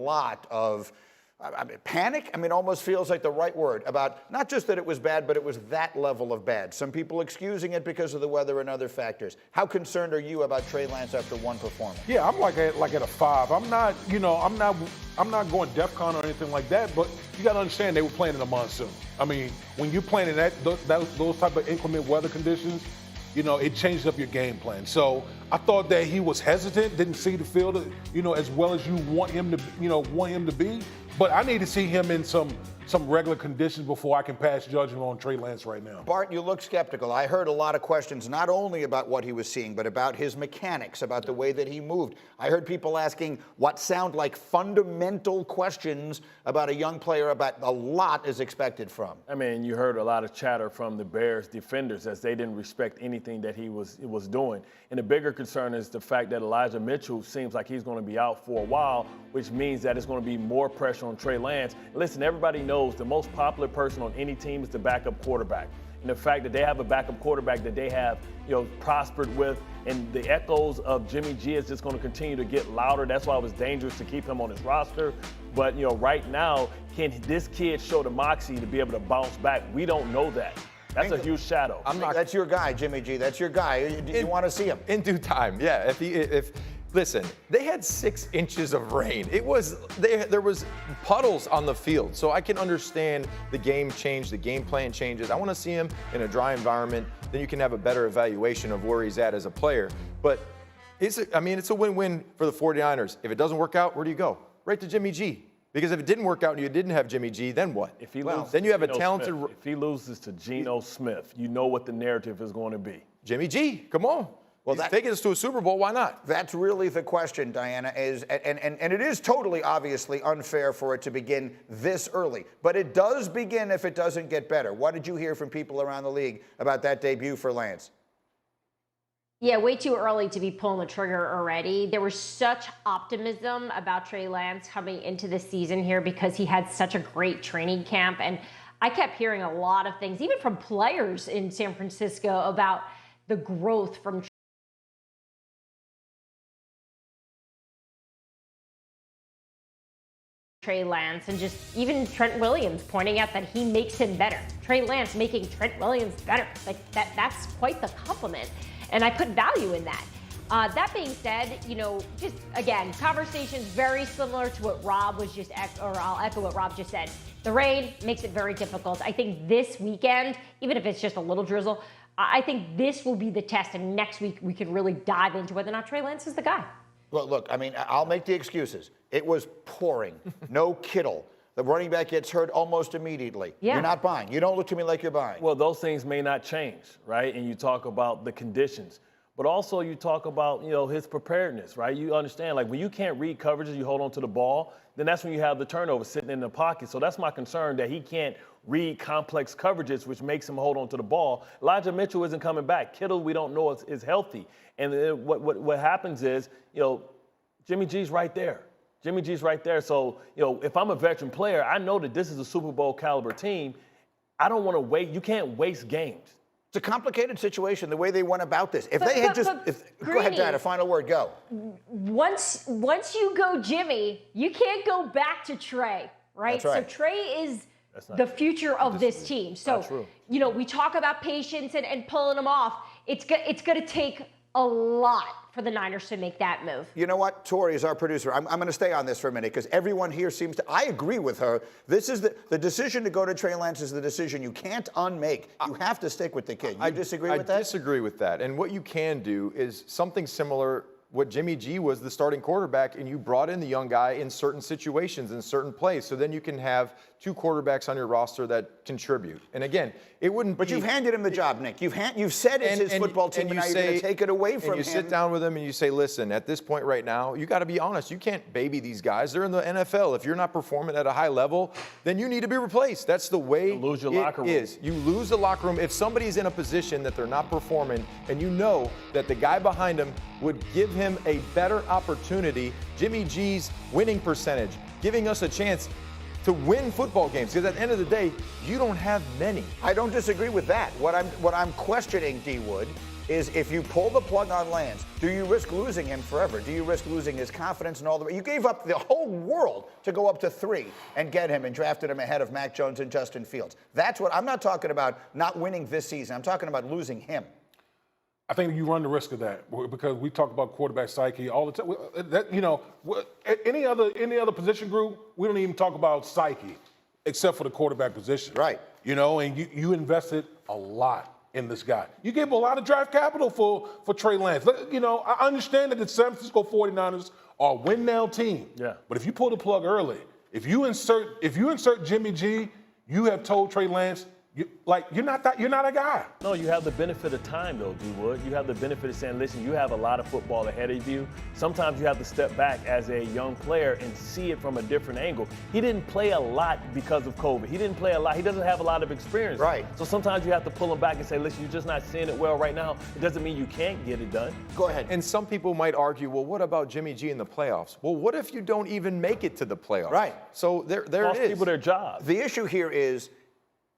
lot of panic. I mean, almost feels like the right word about not just that it was bad, but it was that level of bad. Some people excusing it because of the weather and other factors. How concerned are you about Trey Lance after one performance? Yeah, I'm like at a 5. I'm not going DEFCON or anything like that, but you got to understand they were playing in a monsoon. I mean, when you're playing in those type of inclement weather conditions, it changed up your game plan. So I thought that he was hesitant, didn't see the field, as well as you want him to be. But I need to see him in some regular conditions before I can pass judgment on Trey Lance right now. Bart, you look skeptical. I heard a lot of questions, not only about what he was seeing, but about his mechanics, about the way that he moved. I heard people asking what sound like fundamental questions about a young player about a lot is expected from. I mean, you heard a lot of chatter from the Bears defenders as they didn't respect anything that he was doing. And the bigger concern is the fact that Elijah Mitchell seems like he's going to be out for a while, which means that it's going to be more pressure on Trey Lance. Listen, everybody knows the most popular person on any team is the backup quarterback. And the fact that they have a backup quarterback that they have, prospered with, and the echoes of Jimmy G is just going to continue to get louder. That's why it was dangerous to keep him on his roster. But, right now, can this kid show the moxie to be able to bounce back? We don't know that. That's a huge shadow. That's your guy, Jimmy G. That's your guy. You want to see him. In due time, yeah. Listen, they had 6 inches of rain. There was puddles on the field, so I can understand the game change, the game plan changes. I want to see him in a dry environment. Then you can have a better evaluation of where he's at as a player. But it's a win-win for the 49ers. If it doesn't work out, where do you go? Right to Jimmy G. Because if it didn't work out and you didn't have Jimmy G, then what? Then you have a talented. If he loses to Geno Smith, you know what the narrative is going to be. Jimmy G, come on. Well, he's taking us to a Super Bowl. Why not? That's really the question, Diana. And it is totally obviously unfair for it to begin this early. But it does begin if it doesn't get better. What did you hear from people around the league about that debut for Lance? Yeah, way too early to be pulling the trigger already. There was such optimism about Trey Lance coming into the season here because he had such a great training camp. And I kept hearing a lot of things, even from players in San Francisco, about the growth from Trey Lance, and just even Trent Williams pointing out that he makes him better. Trey Lance making Trent Williams better. Like that's quite the compliment. And I put value in that. That being said, just again, conversations very similar to what Rob was just, or I'll echo what Rob just said. The rain makes it very difficult. I think this weekend, even if it's just a little drizzle, I think this will be the test. And next week we can really dive into whether or not Trey Lance is the guy. Well, look, I'll make the excuses. It was pouring. No Kittle. The running back gets hurt almost immediately. Yeah. You're not buying. You don't look to me like you're buying. Well, those things may not change, right? And you talk about the conditions. But also you talk about, his preparedness, right? You understand, like when you can't read coverages, you hold on to the ball, then that's when you have the turnover sitting in the pocket. So that's my concern, that he can't read complex coverages, which makes him hold on to the ball. Elijah Mitchell isn't coming back. Kittle, we don't know is healthy. And what happens is, Jimmy G's right there. Jimmy G's right there. So, if I'm a veteran player, I know that this is a Super Bowl caliber team. I don't want to wait. You can't waste games. It's a complicated situation, the way they went about this. Go ahead, Diana, final word, go. Once you go Jimmy, you can't go back to Trey, right? That's right. So Trey is the future of this team. So, we talk about patience and pulling them off. It's going to take a lot for the Niners to make that move. You know what? Tori is our producer. I'm going to stay on this for a minute because everyone here seems to. I agree with her. This is the decision to go to Trey Lance is the decision you can't unmake. You have to stick with the kid. You disagree with that? I disagree with that. And what you can do is something similar. What Jimmy G was the starting quarterback, and you brought in the young guy in certain situations, in certain plays. So then you can have 2 quarterbacks on your roster that contribute. And again, it wouldn't. But you've handed him the job, Nick. You've said it's his football team, and now you're going to take it away from him. And you sit down with him and you say, listen, at this point right now, you got to be honest. You can't baby these guys. They're in the NFL. If you're not performing at a high level, then you need to be replaced. That's the way you lose your locker room. You lose the locker room. If somebody's in a position that they're not performing, and you know that the guy behind him would give him a better opportunity, Jimmy G's winning percentage, giving us a chance to win football games, because at the end of the day, you don't have many. I don't disagree with that. What I'm questioning, D. Wood, is if you pull the plug on Lance, do you risk losing him forever? Do you risk losing his confidence and all the? You gave up the whole world to go up to 3 and get him and drafted him ahead of Mac Jones and Justin Fields. That's what I'm not talking about. Not winning this season. I'm talking about losing him. I think you run the risk of that because we talk about quarterback psyche all the time. That, any other position group, we don't even talk about psyche, except for the quarterback position. Right. And you invested a lot in this guy. You gave a lot of draft capital for Trey Lance. I understand that the San Francisco 49ers are a win-now team. Yeah. But if you pull the plug early, if you insert Jimmy G, you have told Trey Lance, you're not a guy. No, you have the benefit of time, though, D. Wood. You have the benefit of saying, listen, you have a lot of football ahead of you. Sometimes you have to step back as a young player and see it from a different angle. He didn't play a lot because of COVID. He didn't play a lot. He doesn't have a lot of experience. Right. So sometimes you have to pull him back and say, listen, you're just not seeing it well right now. It doesn't mean you can't get it done. Go ahead. And some people might argue, well, what about Jimmy G in the playoffs? Well, what if you don't even make it to the playoffs? Right. So there Cost it is. people their jobs. The issue here is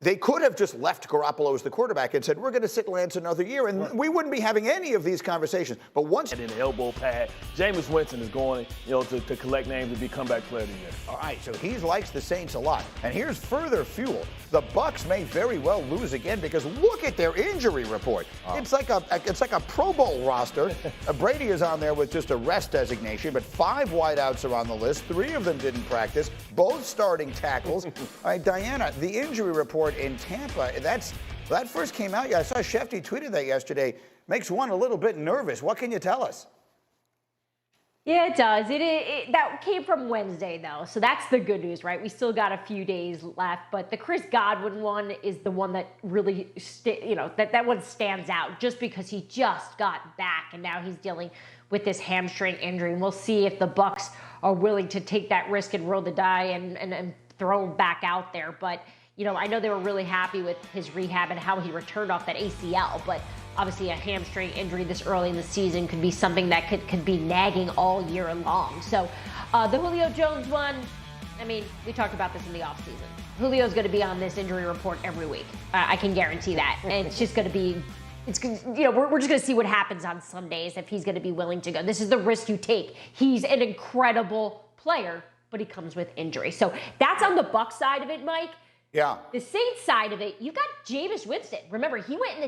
they could have just left Garoppolo as the quarterback and said, we're going to sit Lance another year, and we wouldn't be having any of these conversations. But once... And in the elbow pad, Jameis Winston is going, to collect names and be comeback player of the year. All right, so he likes the Saints a lot. And here's further fuel. The Bucs may very well lose again because look at their injury report. It's like a Pro Bowl roster. Brady is on there with just a rest designation, but 5 wideouts are on the list. 3 of them didn't practice, both starting tackles. All right, Diana, the injury report in Tampa, that first came out. I saw Shefty tweeted that yesterday. Makes one a little bit nervous. What can you tell us? Yeah, it does. That came from Wednesday, though, so that's the good news, right? We still got a few days left, but the Chris Godwin one is the one that really, that one stands out just because he just got back and now he's dealing with this hamstring injury. And we'll see if the Bucs are willing to take that risk and roll the die and throw him back out there. But I know they were really happy with his rehab and how he returned off that ACL, but obviously a hamstring injury this early in the season could be something that could be nagging all year long. So the Julio Jones one, we talked about this in the offseason. Julio's going to be on this injury report every week. I can guarantee that. And it's just going to be, we're just going to see what happens on Sundays if he's going to be willing to go. This is the risk you take. He's an incredible player, but he comes with injury. So that's on the Bucs side of it, Mike. Yeah. The Saints side of it, you got Jameis Winston. Remember, he went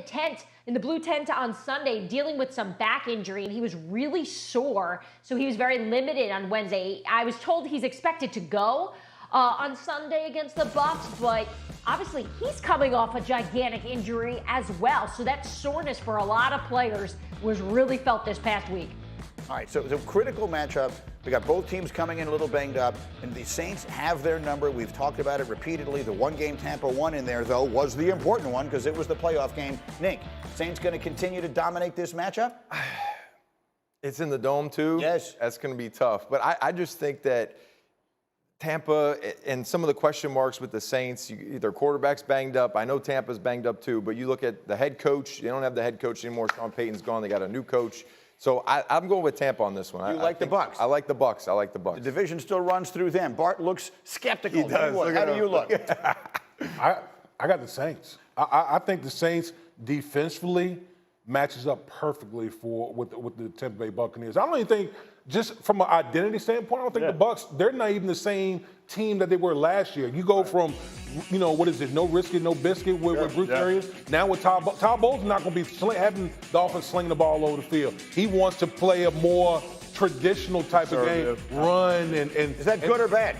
in the blue tent on Sunday dealing with some back injury, and he was really sore, so he was very limited on Wednesday. I was told he's expected to go on Sunday against the Bucs, but obviously he's coming off a gigantic injury as well, so that soreness for a lot of players was really felt this past week. All right, so it's a critical matchup. We got both teams coming in a little banged up, and the Saints have their number. We've talked about it repeatedly. The one game Tampa won in there, though, was the important one because it was the playoff game. Nick, Saints going to continue to dominate this matchup? It's in the Dome, too. Yes. That's going to be tough. But I just think that Tampa and some of the question marks with the Saints, their quarterback's banged up. I know Tampa's banged up, too. But you look at the head coach. They don't have the head coach anymore. Sean Payton's gone. They got a new coach. So I'm going with Tampa on this one. You like the Bucs? I like the Bucs. I like the Bucs. The division still runs through them. Bart looks skeptical. He does. How do you look? I got the Saints. I think the Saints defensively matches up perfectly with the Tampa Bay Buccaneers. I don't even think, just from an identity standpoint, I don't think the Bucs, they're not even the same team that they were last year. You go from, what is it, no risk it, no biscuit with Bruce Arians. Now with Todd Bowles not going to be having the offense slinging the ball over the field. He wants to play a more traditional type of game, run and is that good or bad?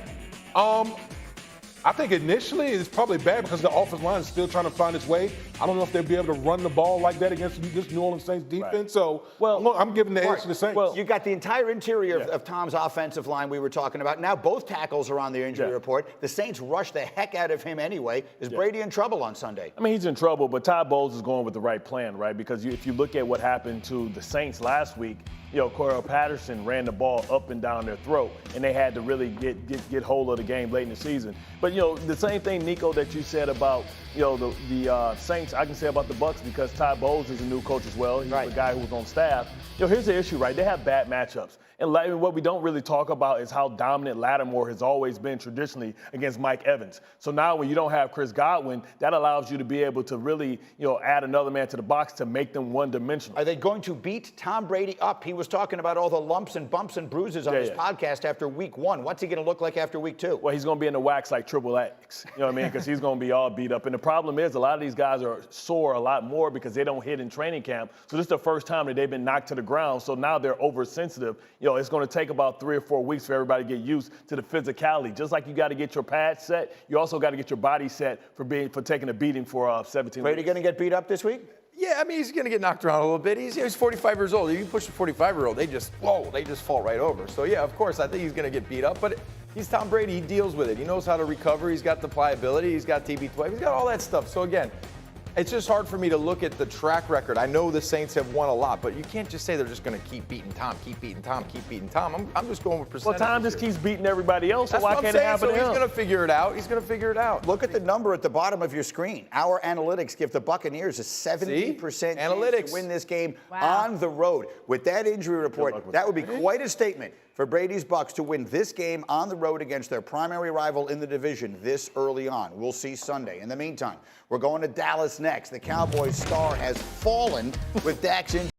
I think initially it's probably bad because the offensive line is still trying to find its way. I don't know if they'll be able to run the ball like that against this New Orleans Saints defense. Right. So, I'm giving the edge to the Saints. Well, you got the entire interior of Tom's offensive line we were talking about. Now both tackles are on the injury report. The Saints rushed the heck out of him anyway. Is Brady in trouble on Sunday? He's in trouble, but Todd Bowles is going with the right plan, right? Because if you look at what happened to the Saints last week, Cordell Patterson ran the ball up and down their throat, and they had to really get hold of the game late in the season. But the same thing, Nico, that you said about the Saints, I can say about the Bucs because Todd Bowles is a new coach as well. He's the guy who was on staff. Here's the issue, right? They have bad matchups. And what we don't really talk about is how dominant Lattimore has always been traditionally against Mike Evans. So now when you don't have Chris Godwin, that allows you to be able to really, add another man to the box to make them one-dimensional. Are they going to beat Tom Brady up? He was talking about all the lumps and bumps and bruises on his podcast after week 1. What's he going to look like after week 2? Well, he's going to be in the wax like Triple X, you know what I mean? Because he's going to be all beat up. And the problem is a lot of these guys are sore a lot more because they don't hit in training camp. So this is the first time that they've been knocked to the ground. So now they're oversensitive. It's going to take about 3 or 4 weeks for everybody to get used to the physicality. Just like you got to get your pads set, you also got to get your body set for taking a beating for 17 Brady weeks. going to get beat up this week? Yeah, I mean, he's going to get knocked around a little bit. He's 45 years old. If you push a 45-year-old, they just fall right over. So, yeah, of course, I think he's going to get beat up. But he's Tom Brady. He deals with it. He knows how to recover. He's got the pliability. He's got TB12. He's got all that stuff. So, again, it's just hard for me to look at the track record. I know the Saints have won a lot, but you can't just say they're just going to keep beating Tom. I'm just going with percentages. Well, Tom just keeps beating everybody else, so That's why what can't I'm it happen saying. to So him? he's going to figure it out. Look at the number at the bottom of your screen. Our analytics give the Buccaneers a 70% chance to win this game on the road. With that injury report, that would be quite a statement for Brady's Bucs to win this game on the road against their primary rival in the division this early on. We'll see Sunday. In the meantime, we're going to Dallas next. The Cowboys star has fallen with Dak's injury.